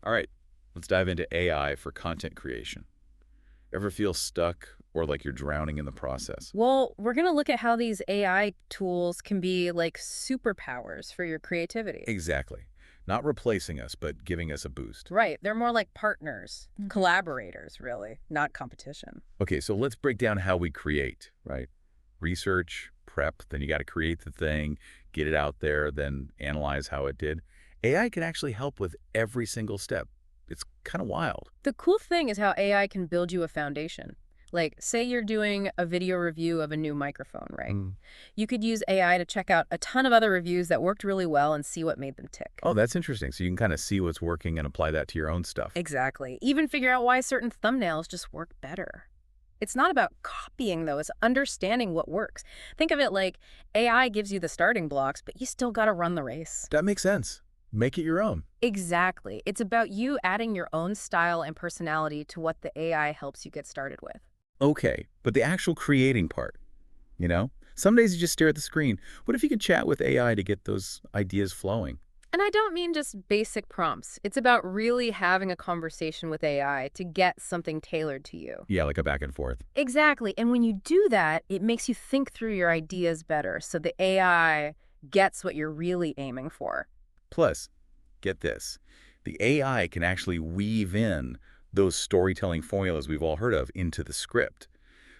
All right, let's dive into AI for content creation. Ever feel stuck or like you're drowning in the process? Well, we're going to look at how these AI tools can be like superpowers for your creativity. Exactly. Not replacing us, but giving us a boost. Right. They're more like partners, collaborators, really, not competition. Okay, so let's break down how we create, right? Research, prep, then you got to create the thing, get it out there, then analyze how it did. AI can actually help with every single step. It's kind of wild. The cool thing is how AI can build you a foundation. Like, say you're doing a video review of a new microphone, right? Mm. You could use AI to check out a ton of other reviews that worked really well and see what made them tick. Oh, that's interesting. So you can kind of see what's working and apply that to your own stuff. Exactly. Even figure out why certain thumbnails just work better. It's not about copying, though. It's understanding what works. Think of it like AI gives you the starting blocks, but you still got to run the race. That makes sense. Make it your own. Exactly. It's about you adding your own style and personality to what the AI helps you get started with. Okay, but the actual creating part, you know? Some days you just stare at the screen. What if you could chat with AI to get those ideas flowing? And I don't mean just basic prompts. It's about really having a conversation with AI to get something tailored to you. Yeah, like a back and forth. Exactly. And when you do that, it makes you think through your ideas better so the AI gets what you're really aiming for. Plus, get this, the AI can actually weave in those storytelling formulas we've all heard of into the script,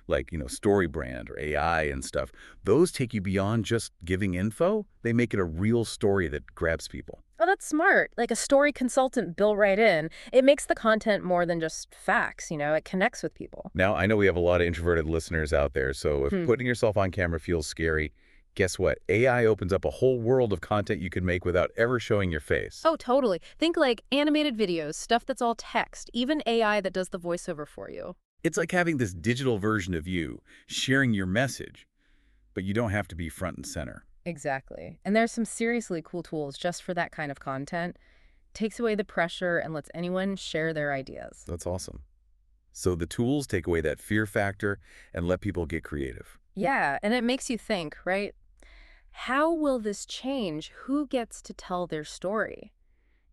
like, StoryBrand or AI and stuff. Those take you beyond just giving info. They make it a real story that grabs people. Oh, that's smart. Like a story consultant built right in. It makes the content more than just facts, it connects with people. Now, I know we have a lot of introverted listeners out there, so if Hmm. putting yourself on camera feels scary, guess what? AI opens up a whole world of content you can make without ever showing your face. Oh, totally. Think like animated videos, stuff that's all text, even AI that does the voiceover for you. It's like having this digital version of you sharing your message, but you don't have to be front and center. Exactly. And there's some seriously cool tools just for that kind of content. Takes away the pressure and lets anyone share their ideas. That's awesome. So the tools take away that fear factor and let people get creative. Yeah, and it makes you think, right? How will this change who gets to tell their story?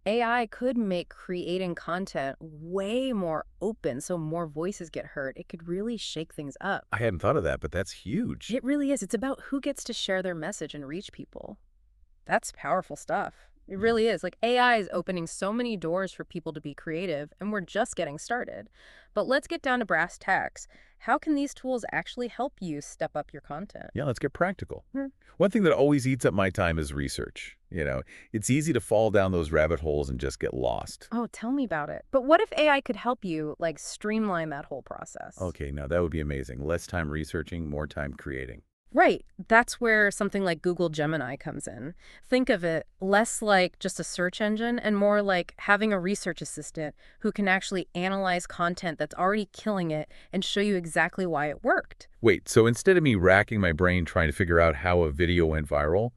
AI could make creating content way more open so more voices get heard. It could really shake things up. I hadn't thought of that, but that's huge. It really is. It's about who gets to share their message and reach people. That's powerful stuff. It Mm. really is. Like AI is opening so many doors for people to be creative, and we're just getting started. But let's get down to brass tacks. How can these tools actually help you step up your content? Yeah, let's get practical. Hmm. One thing that always eats up my time is research. It's easy to fall down those rabbit holes and just get lost. Oh, tell me about it. But what if AI could help you, like, streamline that whole process? Okay, now that would be amazing. Less time researching, more time creating. Right. That's where something like Google Gemini comes in. Think of it less like just a search engine and more like having a research assistant who can actually analyze content that's already killing it and show you exactly why it worked. Wait, so instead of me racking my brain trying to figure out how a video went viral,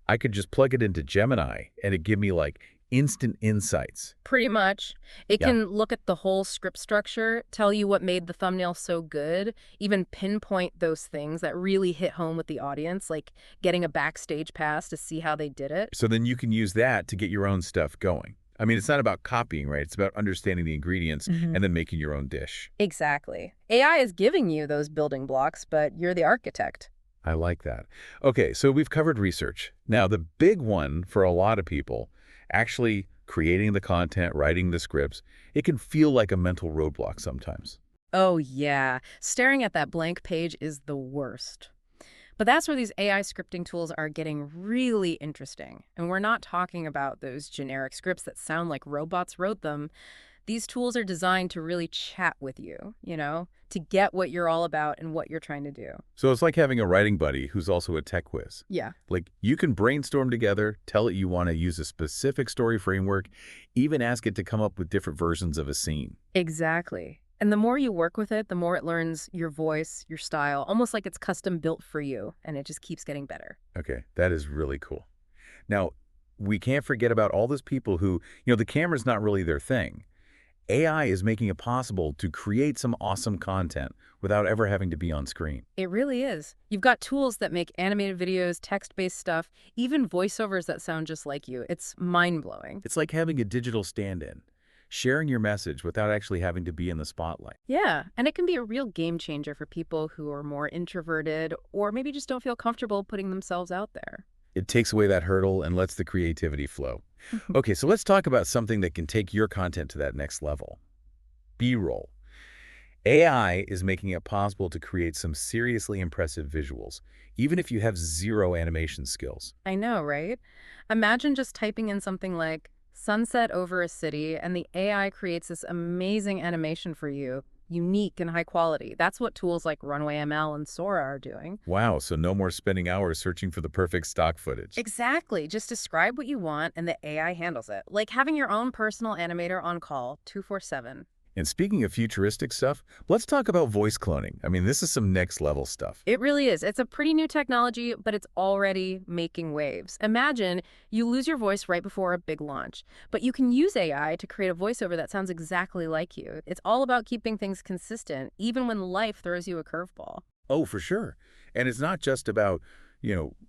I could just plug it into Gemini and it give me like instant insights. Pretty much. It Yeah. can look at the whole script structure, tell you what made the thumbnail so good, even pinpoint those things that really hit home with the audience, like getting a backstage pass to see how they did it. So then you can use that to get your own stuff going. I mean, it's not about copying, right? It's about understanding the ingredients Mhm. and then making your own dish. Exactly. AI is giving you those building blocks, but you're the architect. I like that. Okay, so we've covered research. Now, the big one for a lot of people, actually creating the content, writing the scripts, it can feel like a mental roadblock sometimes. Oh, yeah. Staring at that blank page is the worst. But that's where these AI scripting tools are getting really interesting. And we're not talking about those generic scripts that sound like robots wrote them. These tools are designed to really chat with you, to get what you're all about and what you're trying to do. So it's like having a writing buddy who's also a tech whiz. Yeah. Like you can brainstorm together, tell it you want to use a specific story framework, even ask it to come up with different versions of a scene. Exactly. And the more you work with it, the more it learns your voice, your style, almost like it's custom built for you, and it just keeps getting better. Okay, that is really cool. Now, we can't forget about all those people who, the camera's not really their thing. AI is making it possible to create some awesome content without ever having to be on screen. It really is. You've got tools that make animated videos, text-based stuff, even voiceovers that sound just like you. It's mind-blowing. It's like having a digital stand-in. sharing your message without actually having to be in the spotlight. Yeah, and it can be a real game changer for people who are more introverted or maybe just don't feel comfortable putting themselves out there. It takes away that hurdle and lets the creativity flow. Okay, so let's talk about something that can take your content to that next level. B-roll. AI is making it possible to create some seriously impressive visuals, even if you have zero animation skills. I know, right? Imagine just typing in something like sunset over a city and the AI creates this amazing animation for you, unique and high quality. That's what tools like Runway ML and Sora are doing. Wow, so no more spending hours searching for the perfect stock footage. Exactly. Just describe what you want and the AI handles it. Like having your own personal animator on call 24/7. And speaking of futuristic stuff, let's talk about voice cloning. I mean, this is some next level stuff. It really is. It's a pretty new technology, but it's already making waves. Imagine you lose your voice right before a big launch, but you can use AI to create a voiceover that sounds exactly like you. It's all about keeping things consistent, even when life throws you a curveball. Oh, for sure. And it's not just about,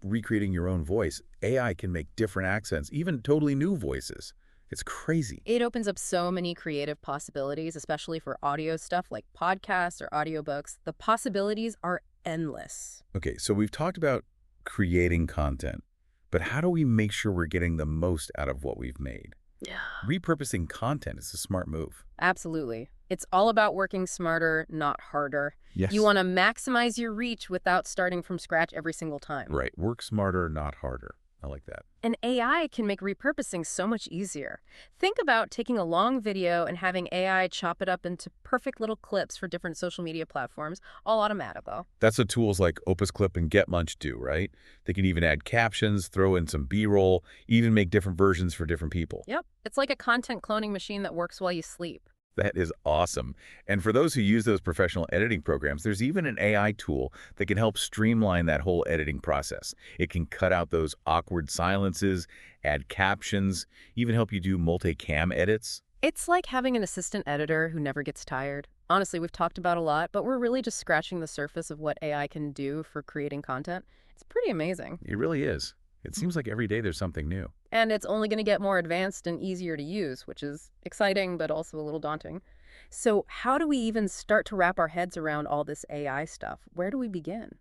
recreating your own voice. AI can make different accents, even totally new voices. It's crazy. It opens up so many creative possibilities, especially for audio stuff like podcasts or audiobooks. The possibilities are endless. Okay, so we've talked about creating content, but how do we make sure we're getting the most out of what we've made? Yeah. Repurposing content is a smart move. Absolutely. It's all about working smarter, not harder. Yes. You want to maximize your reach without starting from scratch every single time. Right. Work smarter, not harder. I like that. And AI can make repurposing so much easier. Think about taking a long video and having AI chop it up into perfect little clips for different social media platforms, all automatical. That's what tools like Opus Clip and GetMunch do, right? They can even add captions, throw in some B-roll, even make different versions for different people. Yep, it's like a content cloning machine that works while you sleep. That is awesome. And for those who use those professional editing programs, there's even an AI tool that can help streamline that whole editing process. It can cut out those awkward silences, add captions, even help you do multi-cam edits. It's like having an assistant editor who never gets tired. Honestly, we've talked about a lot, but we're really just scratching the surface of what AI can do for creating content. It's pretty amazing. It really is. It seems like every day there's something new. And it's only going to get more advanced and easier to use, which is exciting, but also a little daunting. So how do we even start to wrap our heads around all this AI stuff? Where do we begin?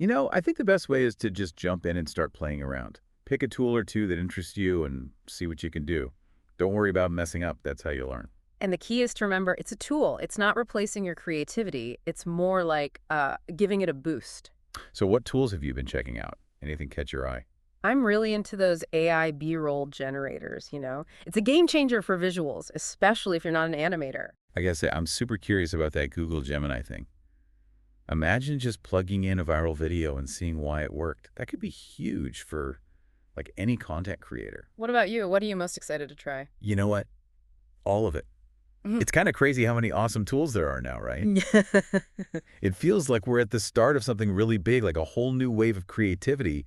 I think the best way is to just jump in and start playing around. Pick a tool or two that interests you and see what you can do. Don't worry about messing up. That's how you learn. And the key is to remember it's a tool. It's not replacing your creativity. It's more like giving it a boost. So what tools have you been checking out? Anything catch your eye? I'm really into those AI B-roll generators, It's a game changer for visuals, especially if you're not an animator. I gotta say, I'm super curious about that Google Gemini thing. Imagine just plugging in a viral video and seeing why it worked. That could be huge for like any content creator. What about you? What are you most excited to try? You know what? All of it. Mhm. It's kind of crazy how many awesome tools there are now, right? It feels like we're at the start of something really big, like a whole new wave of creativity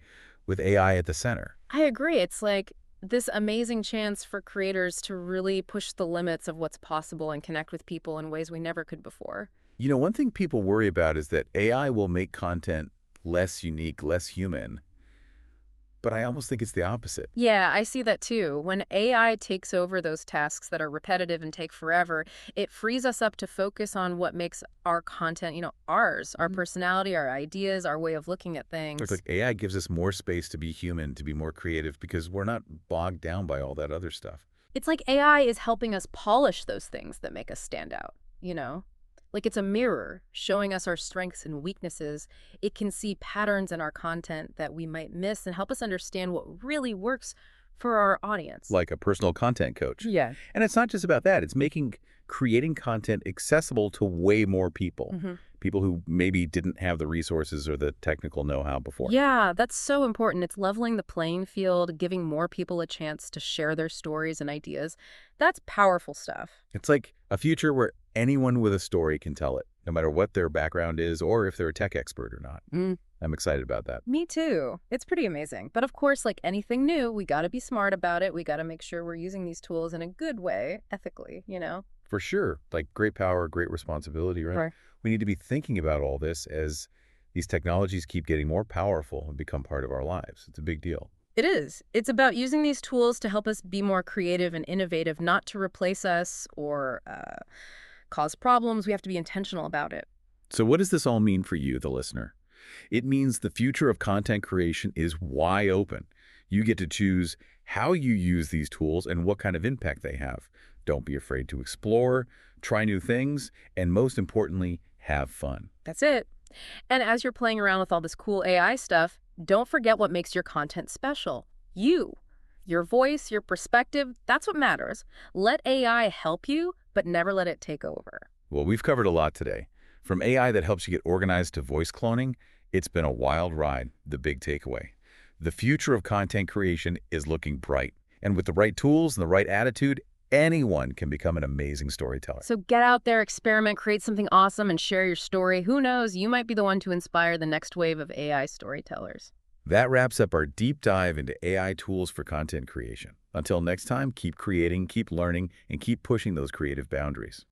with AI at the center. I agree. It's like this amazing chance for creators to really push the limits of what's possible and connect with people in ways we never could before. One thing people worry about is that AI will make content less unique, less human. But I almost think it's the opposite. Yeah, I see that too. When AI takes over those tasks that are repetitive and take forever, it frees us up to focus on what makes our content, ours, our personality, our ideas, our way of looking at things. It's like AI gives us more space to be human, to be more creative, because we're not bogged down by all that other stuff. It's like AI is helping us polish those things that make us stand out. Like it's a mirror showing us our strengths and weaknesses. It can see patterns in our content that we might miss and help us understand what really works for our audience. Like a personal content coach. Yeah. And it's not just about that. It's creating content accessible to way more people. People who maybe didn't have the resources or the technical know-how before. Yeah, that's so important. It's leveling the playing field, giving more people a chance to share their stories and ideas. That's powerful stuff. It's like a future where anyone with a story can tell it, no matter what their background is or if they're a tech expert or not. I'm excited about that. Me too. It's pretty amazing. But of course, like anything new, we got to be smart about it. We got to make sure we're using these tools in a good way, ethically. For sure. Like great power, great responsibility, right? Right. We need to be thinking about all this as these technologies keep getting more powerful and become part of our lives. It's a big deal. It is. It's about using these tools to help us be more creative and innovative, not to replace us or cause problems. We have to be intentional about it. So what does this all mean for you, the listener? It means the future of content creation is wide open. You get to choose how you use these tools and what kind of impact they have. Don't be afraid to explore, try new things, and most importantly, have fun. That's it. And as you're playing around with all this cool AI stuff, don't forget what makes your content special. You. Your voice, your perspective, that's what matters. Let AI help you, but never let it take over. Well, we've covered a lot today. From AI that helps you get organized to voice cloning, it's been a wild ride, the big takeaway. The future of content creation is looking bright. And with the right tools and the right attitude, anyone can become an amazing storyteller. So get out there, experiment, create something awesome, and share your story. Who knows, you might be the one to inspire the next wave of AI storytellers. That wraps up our deep dive into AI tools for content creation. Until next time, keep creating, keep learning, and keep pushing those creative boundaries.